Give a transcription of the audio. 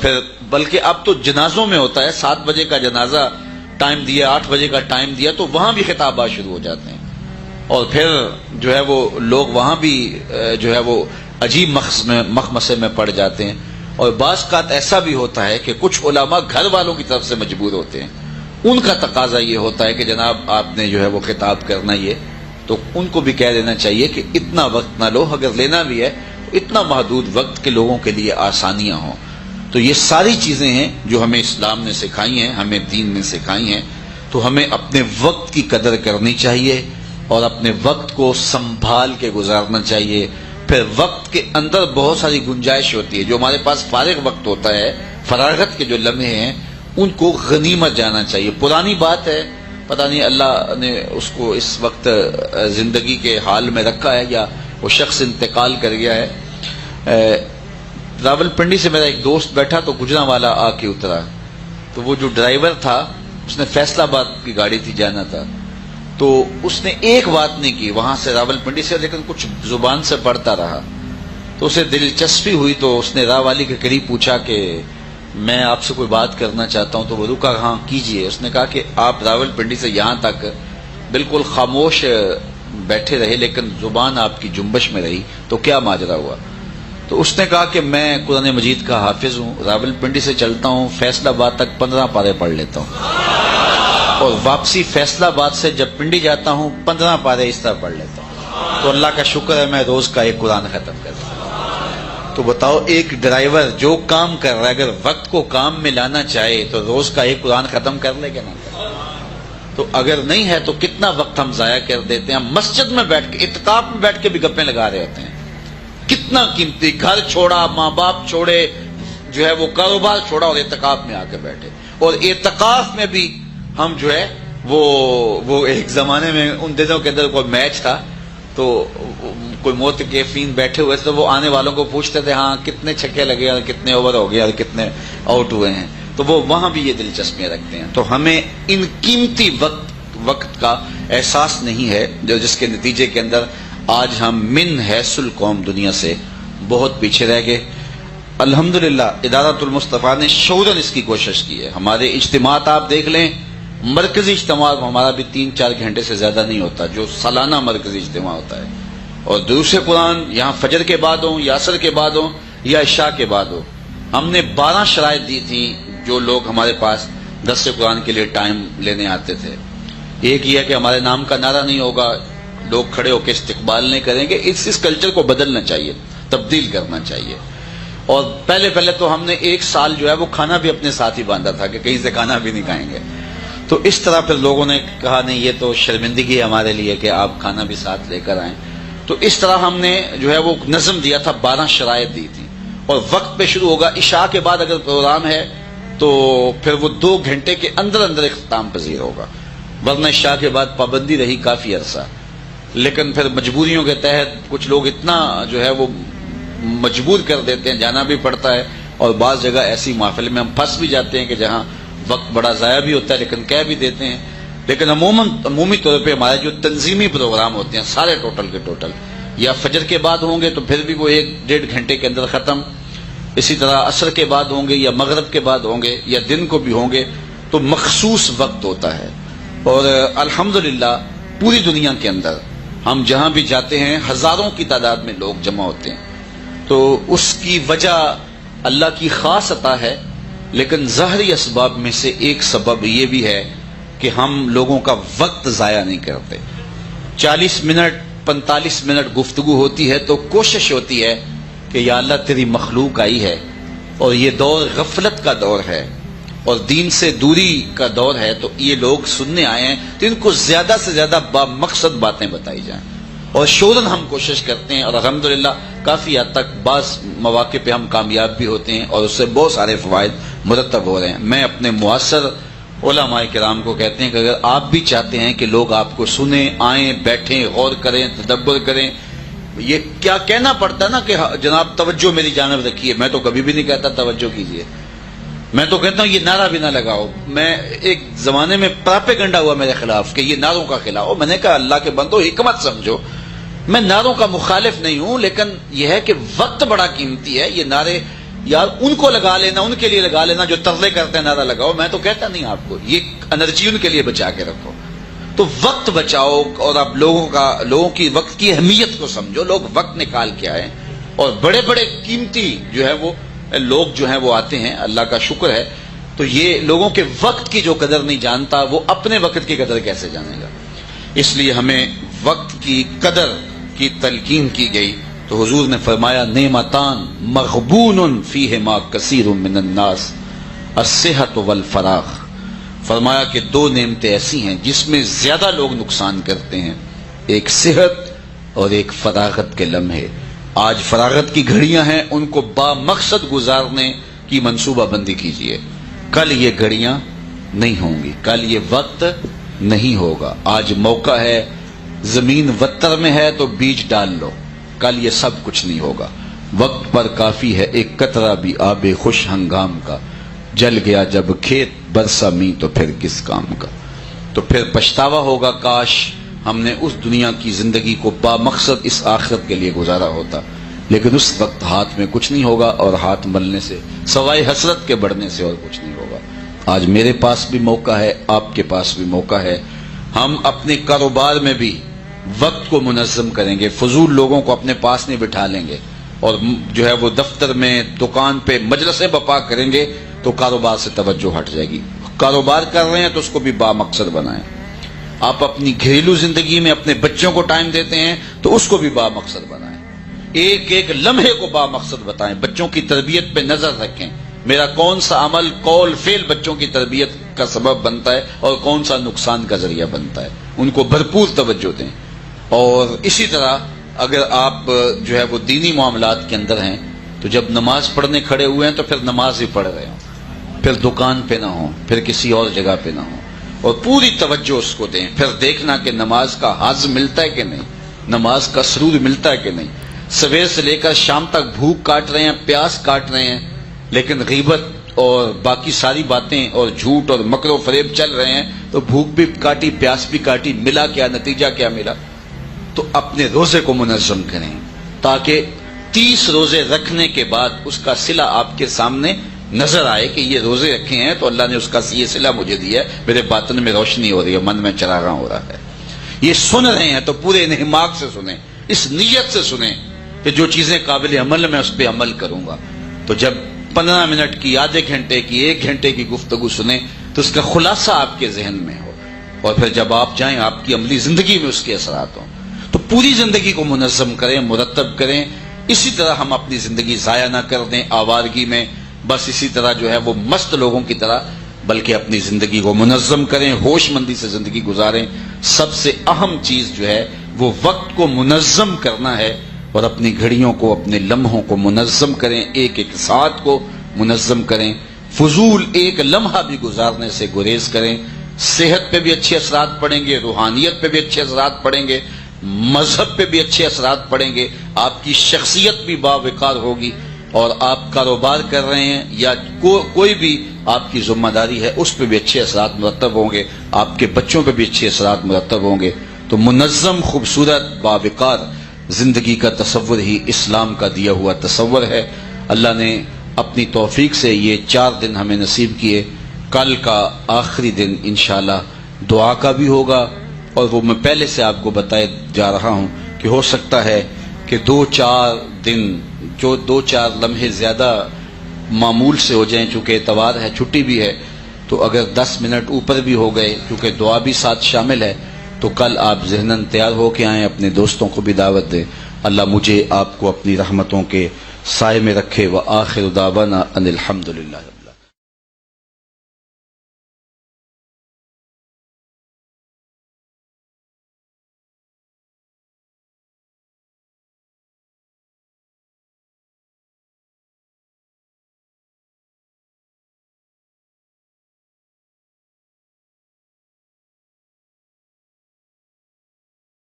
پھر بلکہ اب تو جنازوں میں ہوتا ہے، 7 بجے کا جنازہ ٹائم دیا، 8 بجے کا ٹائم دیا، تو وہاں بھی خطابات شروع ہو جاتے ہیں، اور پھر جو ہے وہ لوگ وہاں بھی جو ہے وہ عجیب مخمسے میں پڑ جاتے ہیں۔ اور بعض اوقات ایسا بھی ہوتا ہے کہ کچھ علماء گھر والوں کی طرف سے مجبور ہوتے ہیں، ان کا تقاضا یہ ہوتا ہے کہ جناب آپ نے جو ہے وہ خطاب کرنا، یہ تو ان کو بھی کہہ دینا چاہیے کہ اتنا وقت نہ لو، اگر لینا بھی ہے اتنا محدود وقت کے لوگوں کے لیے آسانیاں ہوں۔ تو یہ ساری چیزیں ہیں جو ہمیں اسلام نے سکھائی ہیں، ہمیں دین نے سکھائی ہیں، تو ہمیں اپنے وقت کی قدر کرنی چاہیے اور اپنے وقت کو سنبھال کے گزارنا چاہیے۔ پھر وقت کے اندر بہت ساری گنجائش ہوتی ہے، جو ہمارے پاس فارغ وقت ہوتا ہے، فراغت کے جو لمحے ہیں، ان کو غنیمت جانا چاہیے۔ پرانی بات ہے، پتہ نہیں اللہ نے اس کو اس وقت زندگی کے حال میں رکھا ہے یا وہ شخص انتقال کر گیا ہے۔ راول پنڈی سے میرا ایک دوست بیٹھا تو گجرانوالہ آ کے اترا، تو وہ جو ڈرائیور تھا اس نے فیصل آباد کی گاڑی تھی، جانا تھا، تو اس نے ایک بات نہیں کی وہاں سے راول پنڈی سے، لیکن کچھ زبان سے پڑھتا رہا، تو اسے دلچسپی ہوئی، تو اس نے راہ والی کے قریب پوچھا کہ میں آپ سے کوئی بات کرنا چاہتا ہوں، تو وہ رکا، ہاں کیجئے۔ اس نے کہا کہ آپ راول پنڈی سے یہاں تک بالکل خاموش بیٹھے رہے لیکن زبان آپ کی جنبش میں رہی، تو کیا ماجرا ہوا؟ تو اس نے کہا کہ میں قرآن مجید کا حافظ ہوں، راول پنڈی سے چلتا ہوں، فیصل آباد تک 15 پارے پڑھ لیتا ہوں، اور واپسی فیصل آباد سے جب پنڈی جاتا ہوں 15 پارے اس طرح پڑھ لیتا ہوں، تو اللہ کا شکر ہے میں روز کا ایک قرآن ختم کرتا ہوں۔ تو بتاؤ ایک ڈرائیور جو کام کر رہا ہے اگر وقت کو کام میں لانا چاہے تو روز کا ایک قرآن ختم کر لے گا نہ کرے؟ تو اگر نہیں ہے تو کتنا وقت ہم ضائع کر دیتے ہیں، ہم مسجد میں بیٹھ کے، اعتکاف میں بیٹھ کے بھی گپیں لگا رہے ہوتے ہیں، کتنا قیمتی، گھر چھوڑا، ماں باپ چھوڑے، جو ہے وہ کاروبار چھوڑا اور اعتکاف میں آ کے بیٹھے۔ اور اعتکاف میں بھی ہم جو ہے وہ ایک زمانے میں ان دنوں کے اندر کوئی میچ تھا تو کوئی معتکفین بیٹھے ہوئے تھے، تو وہ آنے والوں کو پوچھتے تھے ہاں کتنے چھکے لگے اور کتنے اوور ہو گئے اور کتنے آؤٹ ہوئے ہیں، تو وہ وہاں بھی یہ دلچسپیاں رکھتے ہیں۔ تو ہمیں ان قیمتی وقت کا احساس نہیں ہے، جس کے نتیجے کے اندر آج ہم من حیث القوم دنیا سے بہت پیچھے رہ گئے۔ الحمدللہ ادارۃ المصطفیٰ نے شعوراً اس کی کوشش کی ہے۔ ہمارے اجتماعات آپ دیکھ لیں، مرکزی اجتماع ہمارا بھی 3-4 گھنٹے سے زیادہ نہیں ہوتا، جو سالانہ مرکزی اجتماع ہوتا ہے، اور دروس قرآن یہاں فجر کے بعد ہوں یا عصر کے بعد ہوں یا عشاء کے بعد ہو۔ ہم نے 12 شرائط دی تھی جو لوگ ہمارے پاس درس قرآن کے لیے ٹائم لینے آتے تھے۔ ایک یہ ہے کہ ہمارے نام کا نعرہ نہیں ہوگا، لوگ کھڑے ہو کے استقبال نہیں کریں گے، اس کلچر کو بدلنا چاہیے، تبدیل کرنا چاہیے۔ اور پہلے تو ہم نے 1 سال جو ہے وہ کھانا بھی اپنے ساتھ ہی باندھا تھا کہ کہیں سے کھانا بھی نہیں کھائیں گے، تو اس طرح پھر لوگوں نے کہا نہیں یہ تو شرمندگی ہے ہمارے لیے کہ آپ کھانا بھی ساتھ لے کر آئیں، تو اس طرح ہم نے جو ہے وہ نظم دیا تھا، 12 شرائط دی تھی، اور وقت پہ شروع ہوگا۔ عشاء کے بعد اگر پروگرام ہے تو پھر وہ 2 گھنٹے کے اندر اختتام پذیر ہوگا، ورنہ عشاء کے بعد پابندی رہی کافی عرصہ، لیکن پھر مجبوریوں کے تحت کچھ لوگ اتنا جو ہے وہ مجبور کر دیتے ہیں، جانا بھی پڑتا ہے، اور بعض جگہ ایسی محفل میں ہم پھنس بھی جاتے ہیں کہ جہاں وقت بڑا ضائع بھی ہوتا ہے لیکن کہہ بھی دیتے ہیں۔ لیکن عمومی طور پہ ہمارے جو تنظیمی پروگرام ہوتے ہیں سارے ٹوٹل کے ٹوٹل یا فجر کے بعد ہوں گے تو پھر بھی وہ 1-1.5 گھنٹے کے اندر ختم، اسی طرح عصر کے بعد ہوں گے یا مغرب کے بعد ہوں گے یا دن کو بھی ہوں گے، تو مخصوص وقت ہوتا ہے۔ اور الحمدللہ پوری دنیا کے اندر ہم جہاں بھی جاتے ہیں ہزاروں کی تعداد میں لوگ جمع ہوتے ہیں، تو اس کی وجہ اللہ کی خاص عطا ہے، لیکن ظاہری اسباب میں سے ایک سبب یہ بھی ہے کہ ہم لوگوں کا وقت ضائع نہیں کرتے۔ 40 منٹ 45 منٹ گفتگو ہوتی ہے تو کوشش ہوتی ہے کہ یا اللہ تیری مخلوق آئی ہے اور یہ دور غفلت کا دور ہے اور دین سے دوری کا دور ہے، تو یہ لوگ سننے آئے ہیں تو ان کو زیادہ سے زیادہ بامقصد باتیں بتائی جائیں، اور شعوراً ہم کوشش کرتے ہیں، اور الحمدللہ کافی حد تک بعض مواقع پہ ہم کامیاب بھی ہوتے ہیں اور اس سے بہت سارے فوائد مرتب ہو رہے ہیں۔ میں اپنے معاصر علماء کرام کو کہتے ہیں کہ اگر آپ بھی چاہتے ہیں کہ لوگ آپ کو سنیں، آئیں، بیٹھیں، غور کریں، تدبر کریں، یہ کیا کہنا پڑتا ہے نا کہ جناب توجہ میری جانب رکھیے، میں تو کبھی بھی نہیں کہتا توجہ کیجیے، میں تو کہتا ہوں یہ نعرہ بھی نہ لگاؤ۔ میں ایک زمانے میں پراپیگنڈا ہوا میرے خلاف کہ یہ نعروں کا خلاف ہو، میں نے کہا اللہ کے بندو حکمت سمجھو، میں نعروں کا مخالف نہیں ہوں، لیکن یہ ہے کہ وقت بڑا قیمتی ہے، یہ نعرے یار ان کو لگا لینا، ان کے لیے لگا لینا جو ترلے کرتے ہیں نعرہ لگاؤ، میں تو کہتا نہیں آپ کو، یہ انرجی ان کے لیے بچا کے رکھو. تو وقت بچاؤ اور آپ لوگوں کی وقت کی اہمیت کو سمجھو. لوگ وقت نکال کے آئے اور بڑے بڑے قیمتی جو ہے وہ لوگ جو ہیں وہ آتے ہیں، اللہ کا شکر ہے. تو یہ لوگوں کے وقت کی جو قدر نہیں جانتا وہ اپنے وقت کی قدر کیسے جانے گا؟ اس لیے ہمیں وقت کی قدر کی تلقین کی گئی. تو حضور نے فرمایا نعمتان مغبون فیہما کثیر من الناس الصحت والفراغ. فرمایا کہ دو نعمتیں ایسی ہیں جس میں زیادہ لوگ نقصان کرتے ہیں، ایک صحت اور ایک فراغت کے لمحے. آج فراغت کی گھڑیاں ہیں، ان کو با مقصد گزارنے کی منصوبہ بندی کیجیے. کل یہ گھڑیاں نہیں ہوں گی، کل یہ وقت نہیں ہوگا. آج موقع ہے، زمین وتر میں ہے تو بیج ڈال لو، کل یہ سب کچھ نہیں ہوگا. وقت پر کافی ہے ایک قطرہ بھی آب خوش ہنگام کا، جل گیا جب کھیت برسا می تو پھر کس کام کا. تو پھر پچھتاوا ہوگا، کاش ہم نے اس دنیا کی زندگی کو با مقصد اس آخرت کے لیے گزارا ہوتا. لیکن اس وقت ہاتھ میں کچھ نہیں ہوگا، اور ہاتھ ملنے سے سوائے حسرت کے بڑھنے سے اور کچھ نہیں ہوگا. آج میرے پاس بھی موقع ہے، آپ کے پاس بھی موقع ہے. ہم اپنے کاروبار میں بھی وقت کو منظم کریں گے، فضول لوگوں کو اپنے پاس نہیں بٹھا لیں گے، اور جو ہے وہ دفتر میں دکان پہ مجلسیں بپا کریں گے تو کاروبار سے توجہ ہٹ جائے گی. کاروبار کر رہے ہیں تو اس کو بھی با مقصد بنائیں. آپ اپنی گھریلو زندگی میں اپنے بچوں کو ٹائم دیتے ہیں تو اس کو بھی با مقصد بنائیں. ایک ایک لمحے کو با مقصد بتائیں. بچوں کی تربیت پہ نظر رکھیں، میرا کون سا عمل قول فعل بچوں کی تربیت کا سبب بنتا ہے اور کون سا نقصان کا ذریعہ بنتا ہے. ان کو بھرپور توجہ دیں. اور اسی طرح اگر آپ جو ہے وہ دینی معاملات کے اندر ہیں تو جب نماز پڑھنے کھڑے ہوئے ہیں تو پھر نماز ہی پڑھ رہے ہوں، پھر دکان پہ نہ ہوں، پھر کسی اور جگہ پہ نہ ہوں، اور پوری توجہ اس کو دیں. پھر دیکھنا کہ نماز کا ہاضم ملتا ہے کہ نہیں، نماز کا سرور ملتا ہے کہ نہیں. سویر سے لے کر شام تک بھوک کاٹ رہے ہیں، پیاس کاٹ رہے ہیں، لیکن غیبت اور باقی ساری باتیں اور جھوٹ اور مکر و فریب چل رہے ہیں، تو بھوک بھی کاٹی، پیاس بھی کاٹی، ملا کیا، نتیجہ کیا ملا؟ تو اپنے روزے کو منظم کریں تاکہ 30 روزے رکھنے کے بعد اس کا صلہ آپ کے سامنے نظر آئے کہ یہ روزے رکھے ہیں تو اللہ نے اس کا یہ صلہ مجھے دیا ہے، میرے باطن میں روشنی ہو رہی ہے، من میں چراغاں ہو رہا ہے. یہ سن رہے ہیں تو پورے انہماک سے سنیں، اس نیت سے سنیں کہ جو چیزیں قابل عمل میں اس پہ عمل کروں گا. تو جب 15 منٹ کی، آدھے گھنٹے کی، 1 گھنٹے کی گفتگو سنیں تو اس کا خلاصہ آپ کے ذہن میں ہو، اور پھر جب آپ جائیں آپ کی عملی زندگی میں اس کے اثرات ہوں. تو پوری زندگی کو منظم کریں، مرتب کریں. اسی طرح ہم اپنی زندگی ضائع نہ کر دیں آوارگی میں، بس اسی طرح جو ہے وہ مست لوگوں کی طرح، بلکہ اپنی زندگی کو منظم کریں، ہوش مندی سے زندگی گزاریں. سب سے اہم چیز جو ہے وہ وقت کو منظم کرنا ہے، اور اپنی گھڑیوں کو، اپنے لمحوں کو منظم کریں، ایک ایک ساتھ کو منظم کریں. فضول ایک لمحہ بھی گزارنے سے گریز کریں. صحت پہ بھی اچھے اثرات پڑیں گے، روحانیت پہ بھی اچھے اثرات پڑیں گے، مذہب پہ بھی اچھے اثرات پڑیں گے، آپ کی شخصیت بھی باوقار ہوگی. اور آپ کاروبار کر رہے ہیں یا کوئی بھی آپ کی ذمہ داری ہے، اس پہ بھی اچھے اثرات مرتب ہوں گے، آپ کے بچوں پہ بھی اچھے اثرات مرتب ہوں گے. تو منظم، خوبصورت، باوقار زندگی کا تصور ہی اسلام کا دیا ہوا تصور ہے. اللہ نے اپنی توفیق سے یہ 4 دن ہمیں نصیب کیے. کل کا آخری دن انشاءاللہ دعا کا بھی ہوگا، اور وہ میں پہلے سے آپ کو بتائے جا رہا ہوں کہ ہو سکتا ہے کہ 2-4 دن، جو 2-4 لمحے زیادہ معمول سے ہو جائیں، چونکہ اتوار ہے، چھٹی بھی ہے. تو اگر 10 منٹ اوپر بھی ہو گئے، کیونکہ دعا بھی ساتھ شامل ہے، تو کل آپ ذہناً تیار ہو کے آئیں، اپنے دوستوں کو بھی دعوت دیں. اللہ مجھے آپ کو اپنی رحمتوں کے سائے میں رکھے. وآخر دعوانا ان الحمدللہ.